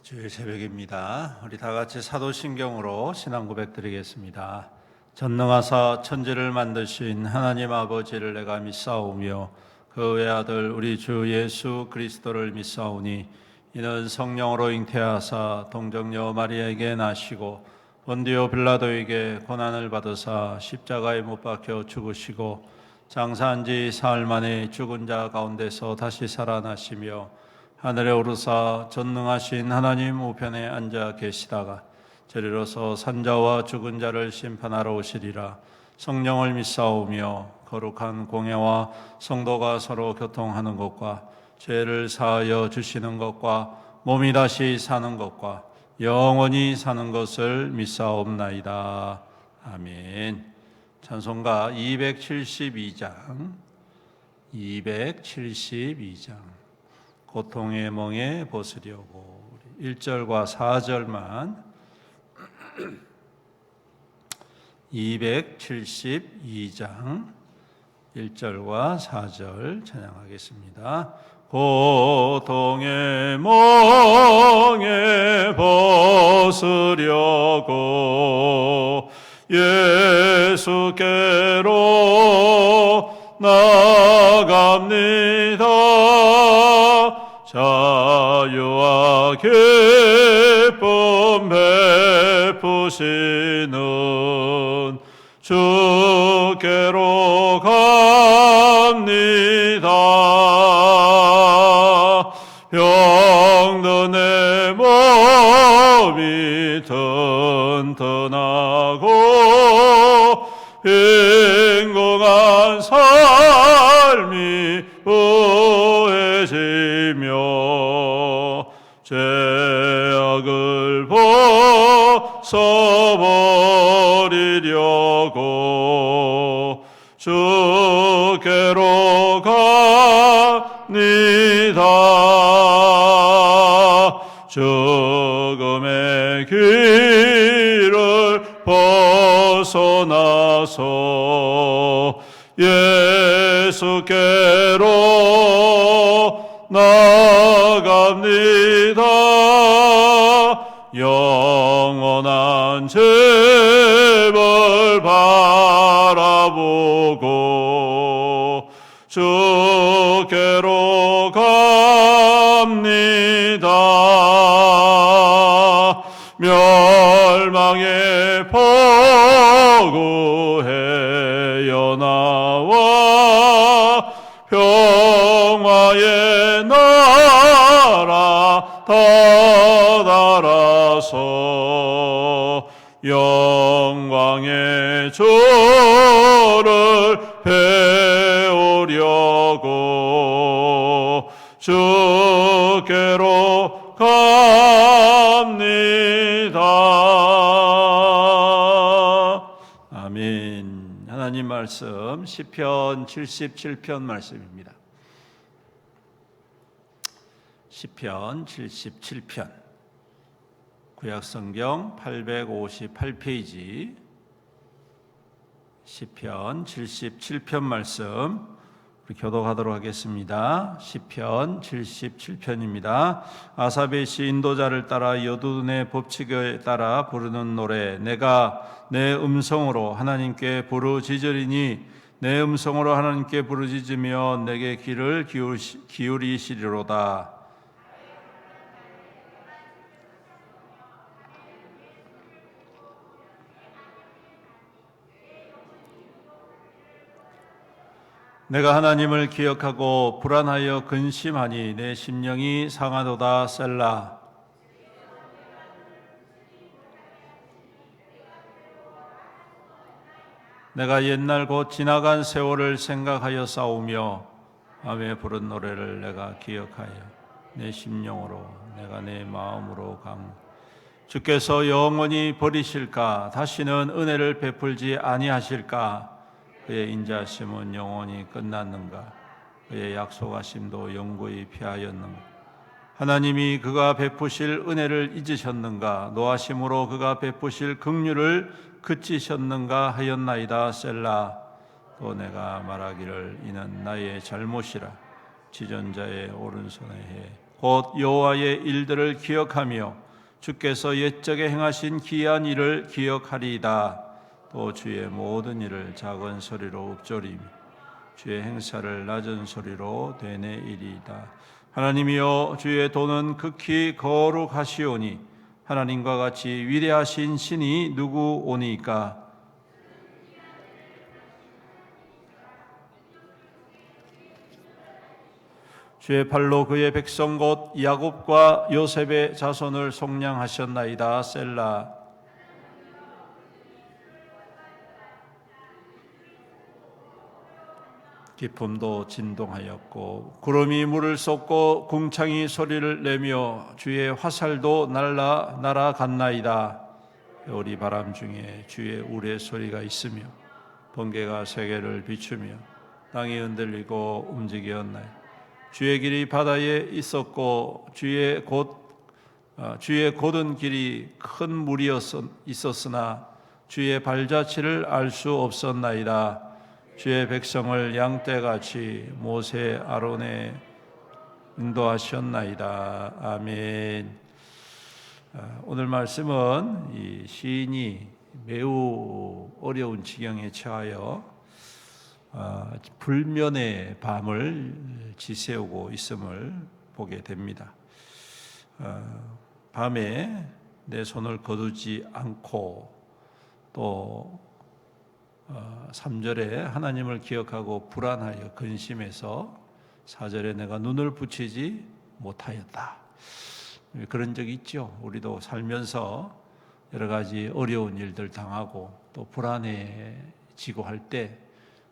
주일 새벽입니다. 우리 다 같이 사도신경으로 신앙 고백 드리겠습니다. 전능하사 천지를 만드신 하나님 아버지를 내가 믿사오며 그 외아들 우리 주 예수 그리스도를 믿사오니 이는 성령으로 잉태하사 동정녀 마리아에게 나시고 본디오 빌라도에게 고난을 받으사 십자가에 못 박혀 죽으시고 장사한 지 사흘 만에 죽은 자 가운데서 다시 살아나시며 하늘에 오르사 전능하신 하나님 우편에 앉아 계시다가 저리로서 산자와 죽은 자를 심판하러 오시리라. 성령을 믿사오며 거룩한 공예와 성도가 서로 교통하는 것과 죄를 사하여 주시는 것과 몸이 다시 사는 것과 영원히 사는 것을 믿사옵나이다. 아멘. 찬송가 272장 고통의 멍에 벗으려고 1절과 4절만 272장 1절과 4절 찬양하겠습니다. 고통의 멍에 벗으려고 예수께로 나갑니다. 자유와 기쁨 베푸시는 주께로 갑니다. 병든 내 몸이 튼튼하고 빈궁한 삶이 부해지며 죄악을 벗어버리려고 주께로 갑니다. 죽음의 길을 벗어나서 예수께로 나갑니다. 영원한 재벌 바라보고 주께로 갑니다. 멸망의 포구에 연하와 평화의 나라 다다라서 영광의 조를 배우려고 주께로 갑니다. 아멘. 하나님 말씀 시편 77편 말씀입니다. 시편 77편 구약성경 858페이지 시편 77편 말씀 우리 교독하도록 하겠습니다. 시편 77편입니다. 아삽의 시 인도자를 따라 여두둔의 법칙에 따라 부르는 노래. 내가 내 음성으로 하나님께 부르짖으리니 내 음성으로 하나님께 부르짖으며 내게 귀를 기울이시리로다. 내가 하나님을 기억하고 불안하여 근심하니 내 심령이 상하도다. 셀라. 내가 옛날 곧 지나간 세월을 생각하여 싸우며 밤에 부른 노래를 내가 기억하여 내 심령으로 내가 내 마음으로 주께서 영원히 버리실까? 다시는 은혜를 베풀지 아니하실까? 그의 인자하심은 영원히 끝났는가? 그의 약속하심도 영구히 피하였는가? 하나님이 그가 베푸실 은혜를 잊으셨는가? 노하심으로 그가 베푸실 긍휼을 그치셨는가 하였나이다. 셀라. 또 내가 말하기를 이는 나의 잘못이라 지존자의 오른손에 해 곧 여호와의 일들을 기억하며 주께서 옛적에 행하신 기이한 일을 기억하리이다. 또 주의 모든 일을 작은 소리로 읊조리며 주의 행사를 낮은 소리로 되뇌이리이다. 하나님이여, 주의 도는 극히 거룩하시오니 하나님과 같이 위대하신 신이 누구오니까? 주의 팔로 그의 백성 곧 야곱과 요셉의 자손을 속량하셨나이다. 셀라. 기품도 진동하였고 구름이 물을 쏟고 궁창이 소리를 내며 주의 화살도 날아갔나이다. 우리 바람 중에 주의 우레 소리가 있으며 번개가 세계를 비추며 땅이 흔들리고 움직였나이다. 주의 길이 바다에 있었고 주의 곧은 길이 큰 물이 있었으나 주의 발자취를 알 수 없었나이다. 주의 백성을 양떼같이 모세 아론에 인도하셨나이다. 아멘. 오늘 말씀은 이 시인이 매우 어려운 지경에 처하여 불면의 밤을 지새우고 있음을 보게 됩니다. 밤에 내 손을 거두지 않고 또 3절에 하나님을 기억하고 불안하여 근심해서 4절에 내가 눈을 붙이지 못하였다. 그런 적이 있죠. 우리도 살면서 여러 가지 어려운 일들 당하고 또 불안해지고 할 때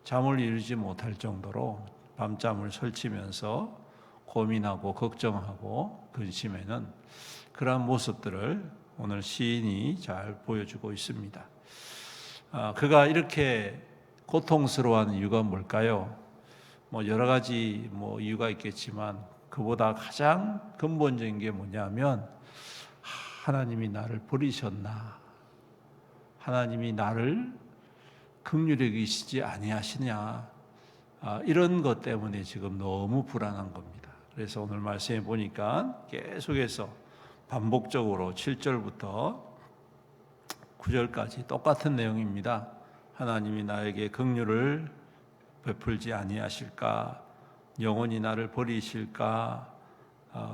잠을 이루지 못할 정도로 밤잠을 설치면서 고민하고 걱정하고 근심하는 그러한 모습들을 오늘 시인이 잘 보여주고 있습니다. 그가 이렇게 고통스러워하는 이유가 뭘까요? 여러 가지 이유가 있겠지만 그보다 가장 근본적인 게 뭐냐면 하나님이 나를 버리셨나? 하나님이 나를 긍휼히 여기시지 아니하시냐? 이런 것 때문에 지금 너무 불안한 겁니다. 그래서 오늘 말씀해 보니까 계속해서 반복적으로 7절부터 9절까지 똑같은 내용입니다. 하나님이 나에게 긍휼을 베풀지 아니하실까? 영원히 나를 버리실까?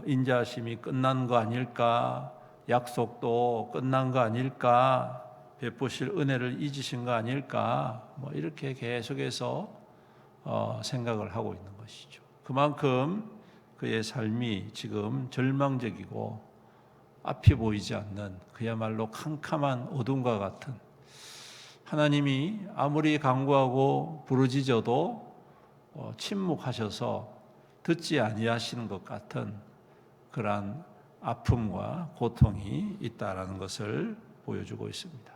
인자하심이 끝난 거 아닐까? 약속도 끝난 거 아닐까? 베푸실 은혜를 잊으신 거 아닐까? 이렇게 계속해서 생각을 하고 있는 것이죠. 그만큼 그의 삶이 지금 절망적이고 앞이 보이지 않는 그야말로 캄캄한 어둠과 같은, 하나님이 아무리 간구하고 부르짖어도 침묵하셔서 듣지 아니하시는 것 같은 그러한 아픔과 고통이 있다라는 것을 보여주고 있습니다.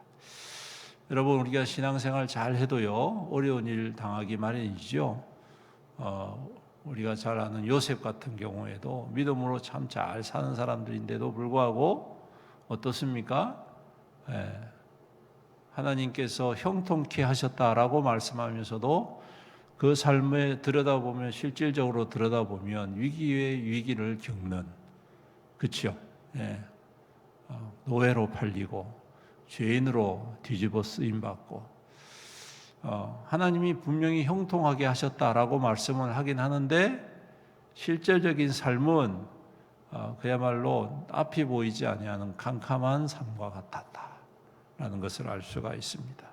여러분, 우리가 신앙생활 잘 해도요 어려운 일 당하기 마련이죠. 우리가 잘 아는 요셉 같은 경우에도 믿음으로 참 잘 사는 사람들인데도 불구하고 어떻습니까? 하나님께서 형통케 하셨다라고 말씀하면서도 그 삶에 들여다보면, 실질적으로 들여다보면 위기에 위기를 겪는, 그렇죠? 노예로 팔리고 죄인으로 뒤집어 쓰임받고, 하나님이 분명히 형통하게 하셨다라고 말씀을 하긴 하는데 실제적인 삶은 그야말로 앞이 보이지 아니하는 캄캄한 삶과 같았다라는 것을 알 수가 있습니다.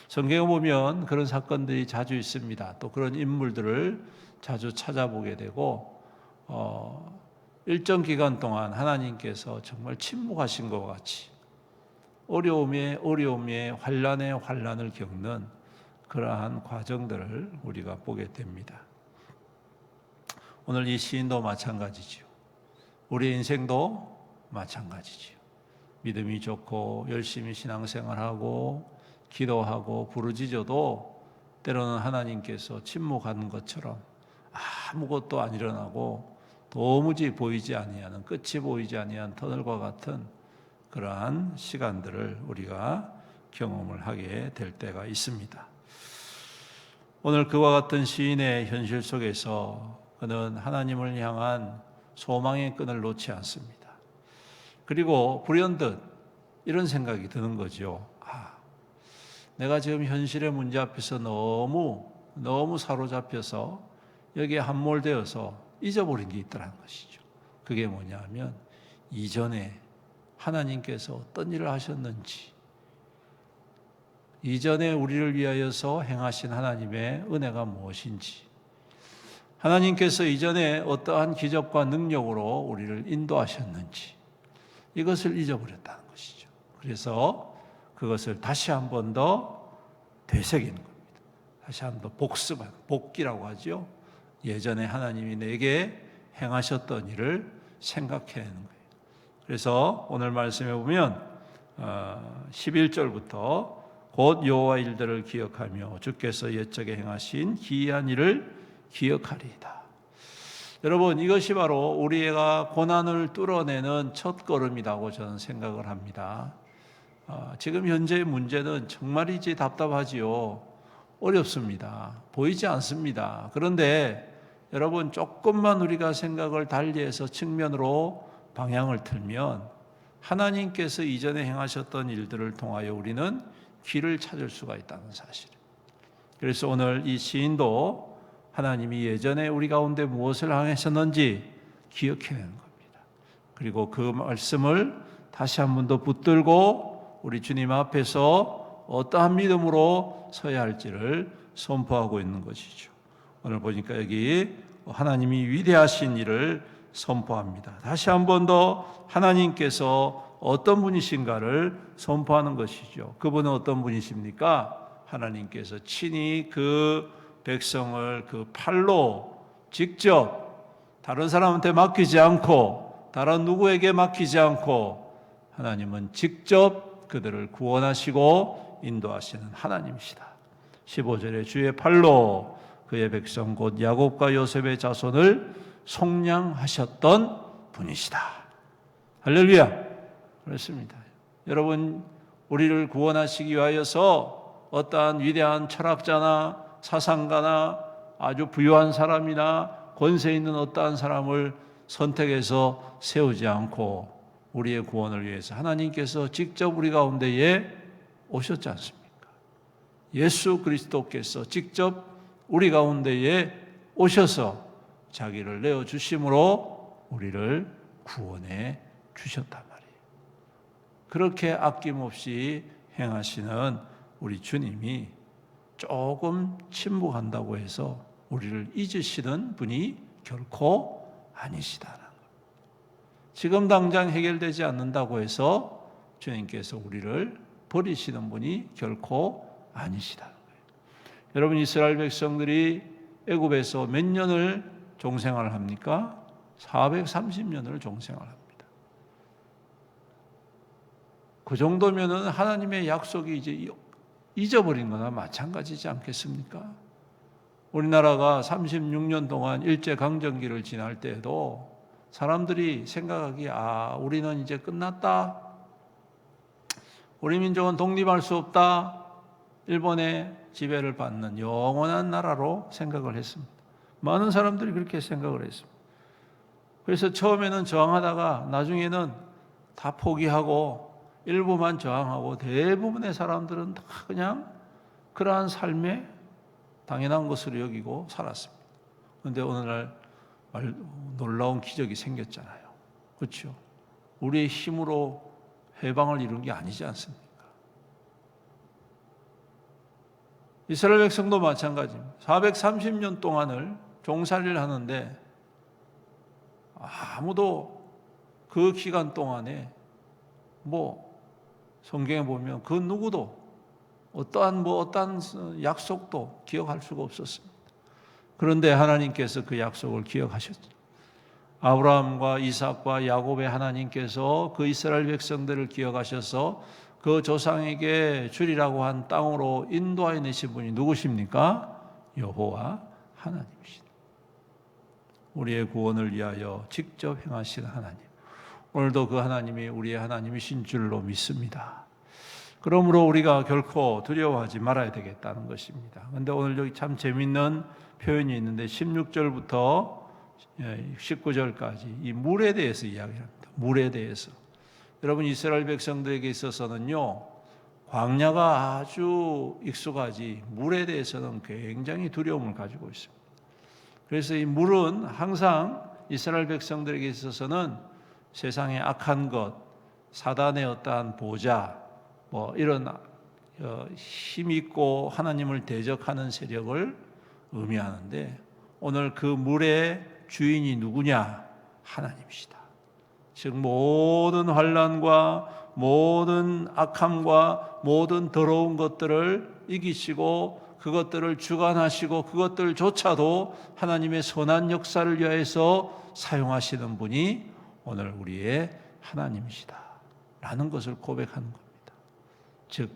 성경에 보면 그런 사건들이 자주 있습니다. 또 그런 인물들을 자주 찾아보게 되고 일정 기간 동안 하나님께서 정말 침묵하신 것 같이 어려움에 환난을 겪는 그러한 과정들을 우리가 보게 됩니다. 오늘 이 시인도 마찬가지죠. 우리 인생도 마찬가지죠. 믿음이 좋고 열심히 신앙생활하고 기도하고 부르짖어도 때로는 하나님께서 침묵하는 것처럼 아무것도 안 일어나고 도무지 보이지 아니하는, 끝이 보이지 아니한 터널과 같은 그러한 시간들을 우리가 경험을 하게 될 때가 있습니다. 오늘 그와 같은 시인의 현실 속에서 그는 하나님을 향한 소망의 끈을 놓지 않습니다. 그리고 불현듯 이런 생각이 드는 거죠. 내가 지금 현실의 문제 앞에서 너무 사로잡혀서 여기에 함몰되어서 잊어버린 게 있더라는 것이죠. 그게 뭐냐 하면 이전에 하나님께서 어떤 일을 하셨는지, 이전에 우리를 위하여서 행하신 하나님의 은혜가 무엇인지, 하나님께서 이전에 어떠한 기적과 능력으로 우리를 인도하셨는지, 이것을 잊어버렸다는 것이죠. 그래서 그것을 다시 한 번 더 되새기는 겁니다. 다시 한 번 더 복습하는, 복기라고 하죠. 예전에 하나님이 내게 행하셨던 일을 생각해내는 거예요. 그래서 오늘 말씀해 보면 11절부터 곧 여호와 일들을 기억하며 주께서 옛적에 행하신 기이한 일을 기억하리이다. 여러분, 이것이 바로 우리가 고난을 뚫어내는 첫 걸음이라고 저는 생각을 합니다. 지금 현재의 문제는 정말이지 답답하지요. 어렵습니다. 보이지 않습니다. 그런데 여러분, 조금만 우리가 생각을 달리해서 측면으로 방향을 틀면 하나님께서 이전에 행하셨던 일들을 통하여 우리는 길을 찾을 수가 있다는 사실. 그래서 오늘 이 시인도 하나님이 예전에 우리 가운데 무엇을 하셨는지 기억해내는 겁니다. 그리고 그 말씀을 다시 한 번 더 붙들고 우리 주님 앞에서 어떠한 믿음으로 서야 할지를 선포하고 있는 것이죠. 오늘 보니까 여기 하나님이 위대하신 일을 선포합니다. 다시 한 번 더 하나님께서 어떤 분이신가를 선포하는 것이죠. 그분은 어떤 분이십니까? 하나님께서 친히 그 백성을 그 팔로 직접 다른 사람한테 맡기지 않고 다른 누구에게 맡기지 않고 하나님은 직접 그들을 구원하시고 인도하시는 하나님이시다. 15절에 주의 팔로 그의 백성 곧 야곱과 요셉의 자손을 속량하셨던 분이시다. 할렐루야. 그렇습니다. 여러분, 우리를 구원하시기 위하여서 어떠한 위대한 철학자나 사상가나 아주 부유한 사람이나 권세 있는 어떠한 사람을 선택해서 세우지 않고 우리의 구원을 위해서 하나님께서 직접 우리 가운데에 오셨지 않습니까? 예수 그리스도께서 직접 우리 가운데에 오셔서 자기를 내어주심으로 우리를 구원해 주셨단 말이에요. 그렇게 아낌없이 행하시는 우리 주님이 조금 침묵한다고 해서 우리를 잊으시는 분이 결코 아니시다는 것. 지금 당장 해결되지 않는다고 해서 주님께서 우리를 버리시는 분이 결코 아니시다는 거예요. 여러분, 이스라엘 백성들이 애굽에서 몇 년을 종생활을 합니까? 430년을 종생활을 합니다. 그 정도면은 하나님의 약속이 이제 잊어버린 거나 마찬가지지 않겠습니까? 우리나라가 36년 동안 일제강점기를 지날 때에도 사람들이 생각하기에 우리는 이제 끝났다. 우리 민족은 독립할 수 없다. 일본의 지배를 받는 영원한 나라로 생각을 했습니다. 많은 사람들이 그렇게 생각을 했습니다. 그래서 처음에는 저항하다가 나중에는 다 포기하고 일부만 저항하고 대부분의 사람들은 다 그냥 그러한 삶에 당연한 것으로 여기고 살았습니다. 그런데 오늘날 놀라운 기적이 생겼잖아요. 그렇죠? 우리의 힘으로 해방을 이룬 게 아니지 않습니까? 이스라엘 백성도 마찬가지입니다. 430년 동안을 종살이를 하는데 아무도 그 기간 동안에 성경에 보면 그 누구도 어떠한 약속도 기억할 수가 없었습니다. 그런데 하나님께서 그 약속을 기억하셨죠. 아브라함과 이삭과 야곱의 하나님께서 그 이스라엘 백성들을 기억하셔서 그 조상에게 주리라고 한 땅으로 인도하여 내신 분이 누구십니까? 여호와 하나님이십니다. 우리의 구원을 위하여 직접 행하신 하나님. 오늘도 그 하나님이 우리의 하나님이신 줄로 믿습니다. 그러므로 우리가 결코 두려워하지 말아야 되겠다는 것입니다. 그런데 오늘 여기 참 재밌는 표현이 있는데 16절부터 19절까지 이 물에 대해서 이야기합니다. 물에 대해서. 여러분, 이스라엘 백성들에게 있어서는요, 광야가 아주 익숙하지 물에 대해서는 굉장히 두려움을 가지고 있습니다. 그래서 이 물은 항상 이스라엘 백성들에게 있어서는 세상의 악한 것, 사단의 어떠한 보좌, 이런 힘 있고 하나님을 대적하는 세력을 의미하는데, 오늘 그 물의 주인이 누구냐? 하나님이시다. 즉 모든 환난과 모든 악함과 모든 더러운 것들을 이기시고 그것들을 주관하시고 그것들조차도 하나님의 선한 역사를 위하여서 사용하시는 분이 오늘 우리의 하나님이시다 라는 것을 고백하는 겁니다. 즉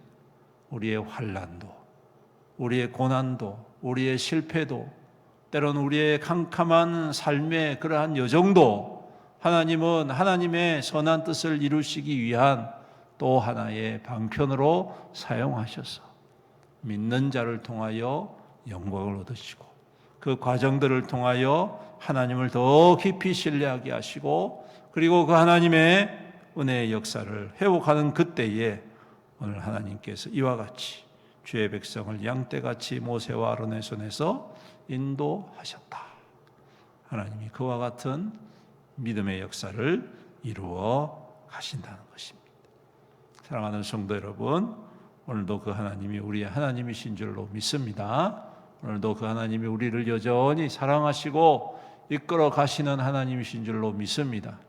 우리의 환난도, 우리의 고난도, 우리의 실패도, 때로는 우리의 캄캄한 삶의 그러한 여정도 하나님은 하나님의 선한 뜻을 이루시기 위한 또 하나의 방편으로 사용하셔서 믿는 자를 통하여 영광을 얻으시고 그 과정들을 통하여 하나님을 더 깊이 신뢰하게 하시고 그리고 그 하나님의 은혜의 역사를 회복하는 그때에 오늘 하나님께서 이와 같이 주의 백성을 양떼같이 모세와 아론의 손에서 인도하셨다. 하나님이 그와 같은 믿음의 역사를 이루어 가신다는 것입니다. 사랑하는 성도 여러분, 오늘도 그 하나님이 우리의 하나님이신 줄로 믿습니다. 오늘도 그 하나님이 우리를 여전히 사랑하시고 이끌어 가시는 하나님이신 줄로 믿습니다.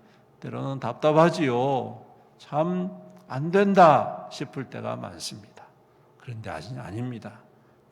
때로는 답답하지요. 참 안 된다 싶을 때가 많습니다. 그런데 아직 아닙니다.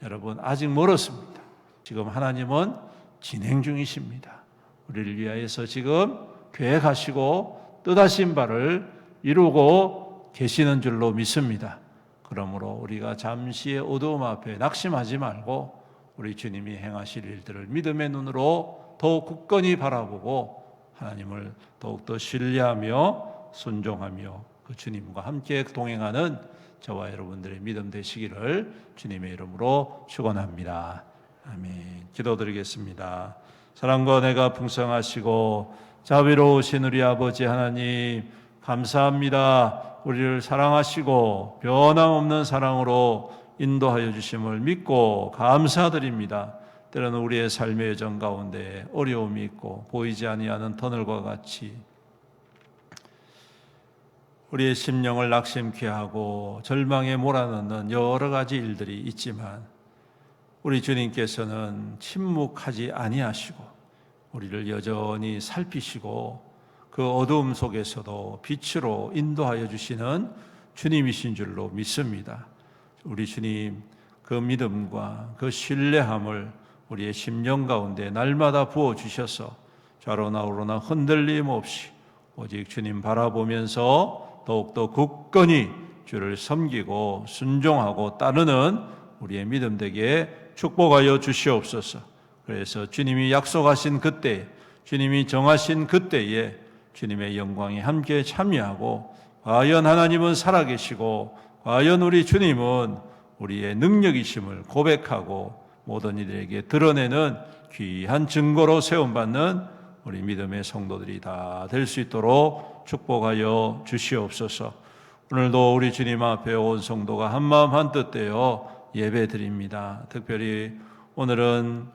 여러분, 아직 멀었습니다. 지금 하나님은 진행 중이십니다. 우리를 위하여서 지금 계획하시고 뜻하신 바를 이루고 계시는 줄로 믿습니다. 그러므로 우리가 잠시의 어두움 앞에 낙심하지 말고 우리 주님이 행하실 일들을 믿음의 눈으로 더욱 굳건히 바라보고 하나님을 더욱더 신뢰하며 순종하며 그 주님과 함께 동행하는 저와 여러분들의 믿음 되시기를 주님의 이름으로 축원합니다. 아멘. 기도드리겠습니다. 사랑과 은혜가 풍성하시고 자비로우신 우리 아버지 하나님, 감사합니다. 우리를 사랑하시고 변함없는 사랑으로 인도하여 주심을 믿고 감사드립니다. 때로는 우리의 삶의 여정 가운데 어려움이 있고 보이지 아니하는 터널과 같이 우리의 심령을 낙심케 하고 절망에 몰아넣는 여러 가지 일들이 있지만 우리 주님께서는 침묵하지 아니하시고 우리를 여전히 살피시고 그 어두움 속에서도 빛으로 인도하여 주시는 주님이신 줄로 믿습니다. 우리 주님, 그 믿음과 그 신뢰함을 우리의 심령 가운데 날마다 부어주셔서 좌로나 우로나 흔들림 없이 오직 주님 바라보면서 더욱더 굳건히 주를 섬기고 순종하고 따르는 우리의 믿음 되게 축복하여 주시옵소서. 그래서 주님이 약속하신 그때, 주님이 정하신 그때에 주님의 영광에 함께 참여하고 과연 하나님은 살아계시고 과연 우리 주님은 우리의 능력이심을 고백하고 모든 이들에게 드러내는 귀한 증거로 세움받는 우리 믿음의 성도들이 다 될 수 있도록 축복하여 주시옵소서. 오늘도 우리 주님 앞에 온 성도가 한마음 한뜻 되어 예배 드립니다. 특별히 오늘은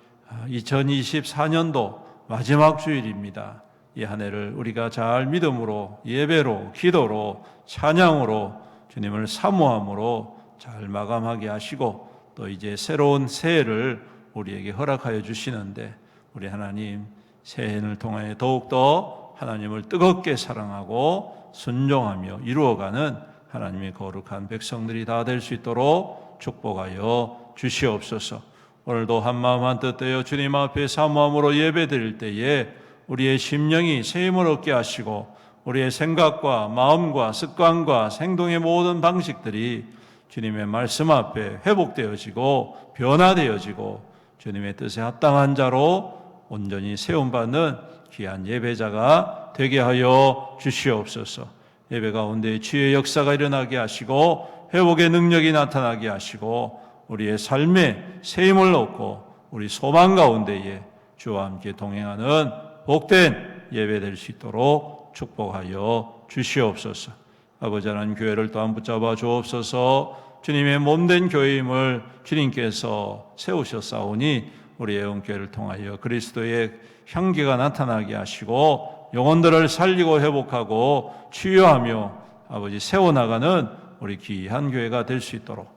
2024년도 마지막 주일입니다. 이 한 해를 우리가 잘 믿음으로 예배로 기도로 찬양으로 주님을 사모함으로 잘 마감하게 하시고 또 이제 새로운 새해를 우리에게 허락하여 주시는데 우리 하나님 새해를 통해 더욱더 하나님을 뜨겁게 사랑하고 순종하며 이루어가는 하나님의 거룩한 백성들이 다 될 수 있도록 축복하여 주시옵소서. 오늘도 한마음 한뜻 되어 주님 앞에 사모함으로 예배드릴 때에 우리의 심령이 새 힘을 얻게 하시고 우리의 생각과 마음과 습관과 행동의 모든 방식들이 주님의 말씀 앞에 회복되어지고 변화되어지고 주님의 뜻에 합당한 자로 온전히 세움받는 귀한 예배자가 되게 하여 주시옵소서. 예배 가운데 주의 역사가 일어나게 하시고 회복의 능력이 나타나게 하시고 우리의 삶에 새 힘을 얻고 우리 소망 가운데에 주와 함께 동행하는 복된 예배 될 수 있도록 축복하여 주시옵소서. 아버지 하나님, 교회를 또한 붙잡아 주옵소서. 주님의 몸된 교회임을 주님께서 세우셨사오니 우리 애원교회를 통하여 그리스도의 향기가 나타나게 하시고 영혼들을 살리고 회복하고 치유하며 아버지 세워나가는 우리 귀한 교회가 될 수 있도록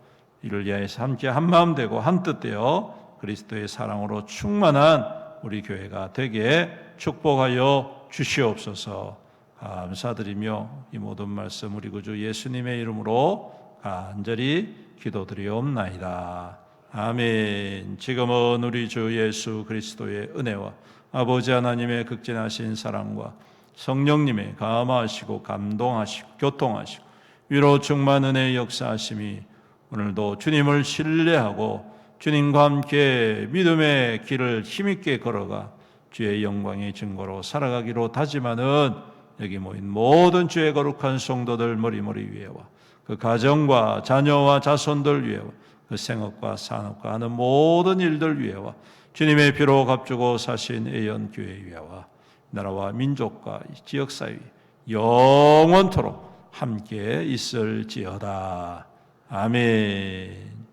이를 위하여서 함께 한마음 되고 한뜻 되어 그리스도의 사랑으로 충만한 우리 교회가 되게 축복하여 주시옵소서. 감사드리며 이 모든 말씀 우리 구주 예수님의 이름으로 간절히 기도드리옵나이다. 아멘. 지금은 우리 주 예수 그리스도의 은혜와 아버지 하나님의 극진하신 사랑과 성령님의 감화하시고 감동하시고 교통하시고 위로 충만 은혜의 역사하심이 오늘도 주님을 신뢰하고 주님과 함께 믿음의 길을 힘있게 걸어가 주의 영광의 증거로 살아가기로 다짐하는 여기 모인 모든 주의 거룩한 성도들 머리머리 위에와 그 가정과 자녀와 자손들 위에와 그 생업과 산업과 하는 모든 일들 위에와 주님의 피로 값주고 사신 애연교회 위에와 나라와 민족과 지역사회 영원토록 함께 있을지어다. 아멘.